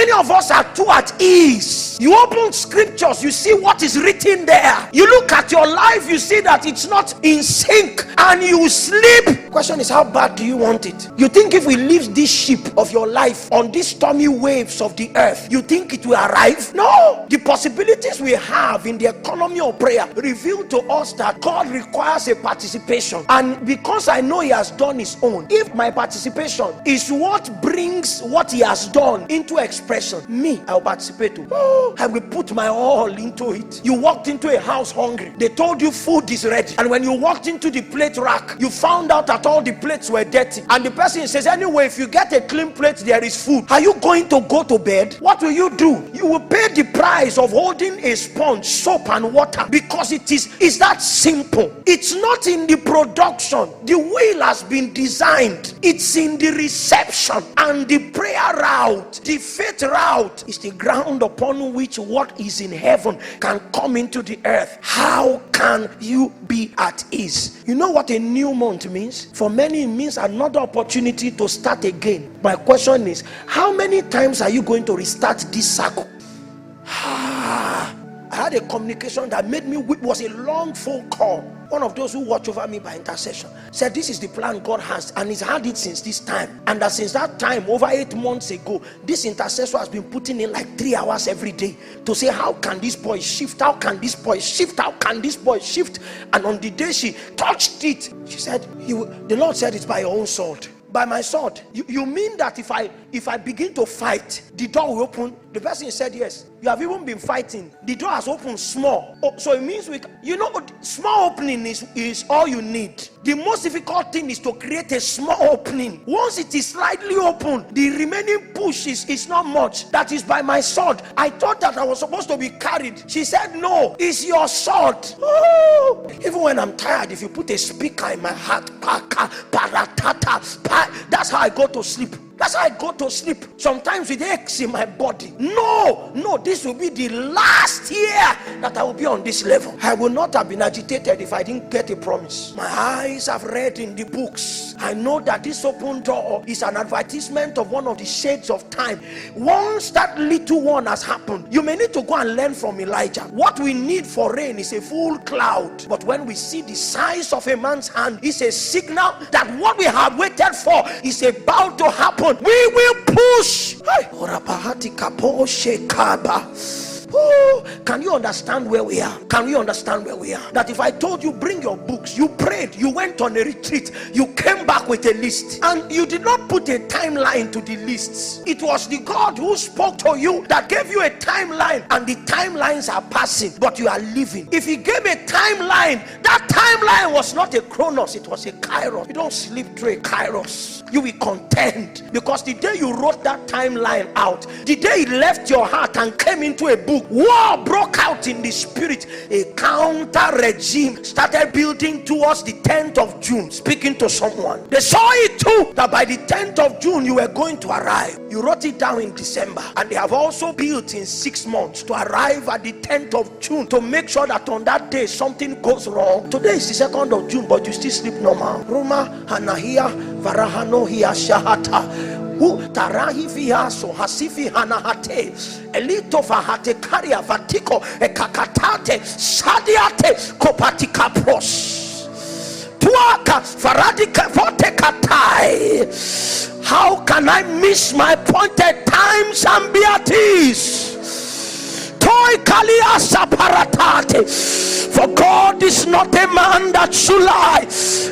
many of us are too at ease. You open scriptures, you see what is written there. You look at your life, you see that it's not in sync, and you sleep. Question is, how bad do you want it? You think if we leave this ship of your life on these stormy waves of the earth, you think it will arrive? No. The possibilities we have in the economy of prayer reveal to us that God requires a participation. And because I know he has done his own, if my participation is what brings what he has done into expression, me, I will participate too. Oh, I will put my all into it. You walked into a house hungry. They told you food is ready. And when you walked into the plate rack, you found out that all the plates were dirty. And the person says, anyway, if you get a clean plate, there is food. Are you going to go to bed? What will you do? You will pay the price of holding a sponge, soap and water, because it's that simple. It's not in the production. The will has been designed. It's in the reception and the prayer route. The faith route is the ground upon which what is in heaven can come into the earth. How can you be at ease? You know what a new month means? For many, it means another opportunity to start again. My question is, how many times are you going to restart this cycle? I had a communication that made me weep. It was a long phone call. One of those who watch over me by intercession said, this is the plan God has, and he's had it since this time. And that since that time, over 8 months ago, this intercessor has been putting in like 3 hours every day to say, how can this boy shift? How can this boy shift? How can this boy shift? And on the day she touched it, she said, the Lord said, it's by your own sword. By my sword. You mean that if I begin to fight, the door will open? The person said yes. You have even been fighting. The door has opened small. Oh, so it means small opening is all you need. The most difficult thing is to create a small opening. Once it is slightly open, the remaining push is not much. That is by my sword. I thought that I was supposed to be carried. She said no, it's your sword. Oh. Even when I'm tired, if you put a speaker in my heart, that's how I go to sleep. That's how I go to sleep. Sometimes with aches in my body. No, this will be the last year that I will be on this level. I will not have been agitated if I didn't get a promise. My eyes have read in the books. I know that this open door is an advertisement of one of the shades of time. Once that little one has happened, you may need to go and learn from Elijah. What we need for rain is a full cloud. But when we see the size of a man's hand, it's a signal that what we have waited for is about to happen. We will push. Can you understand where we are? Can you understand where we are? That if I told you bring your books, you prayed, you went on a retreat, you came back with a list, and you did not put a timeline to the lists. It was the God who spoke to you that gave you a timeline, and the timelines are passing, but you are living. If he gave a timeline, that timeline was not a chronos, it was a kairos. You don't sleep through a kairos. You will contend, because the day you wrote that timeline out, the day it left your heart and came into a book, war broke out in the spirit. A counter regime started building towards the 10th of June. Speaking to someone, they saw it too, that by the 10th of June you were going to arrive. You wrote it down in December, and they have also built in 6 months to arrive at the 10th of June to make sure that on that day something goes wrong. Today is the 2nd of June, but you still sleep normal. Roma Hanahia Varahano Hia Shahata. Tarahi viaso hasifi hanahate elito vahate karia vatiko ekakatate sadiate kopatika pros tuaka faradika vote katai. How can I miss my appointed times and be at ease? Toy kalia saparatate. For God is not a man that should lie,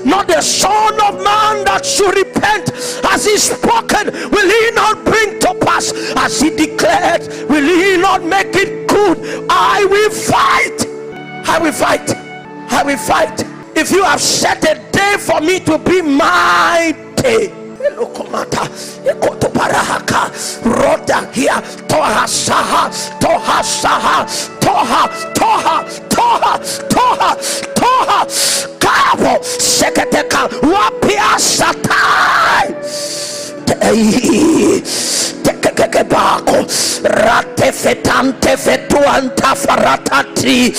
not the son of man that should repent. As he spoken, will he not bring to pass? As he declared, will he not make it good? I will fight. I will fight. I will fight. If you have set a day for me to be my day, Lokomata, Ekoto Parahaka, Roda here, Toha Saha, Toha Saha, Toha, Toha, Toha, Toha, Toha, Kabo, Seketeka, Wapia Satai. Take bako rate fetante fetuanta faratati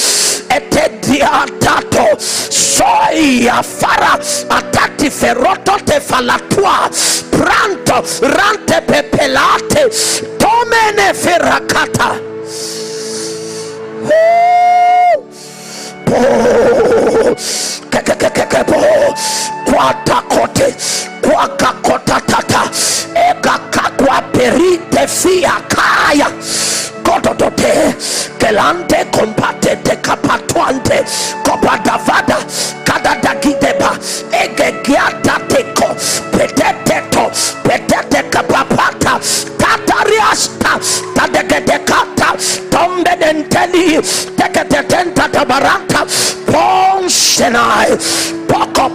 etediatato soia fara atati feroto te falatua pranto rante pepelate tomene ferakata. Quatacote, quacacota tata, egacaqua perite fia kaya, gododote, gelante compate de capatuante, copadavada, cadadagideba, egegiata teco, peteteto, petete capapata, tatariasta, tadegedecata, tombedenteli, teketetenta tabarata, ponsenai, poco,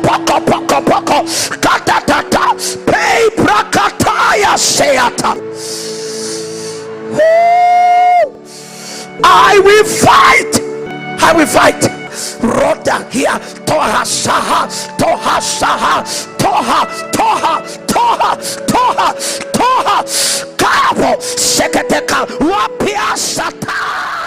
katatata, pei prakataya seata. I will fight. Roda here, toha saha, kabo seketeka wapia sata.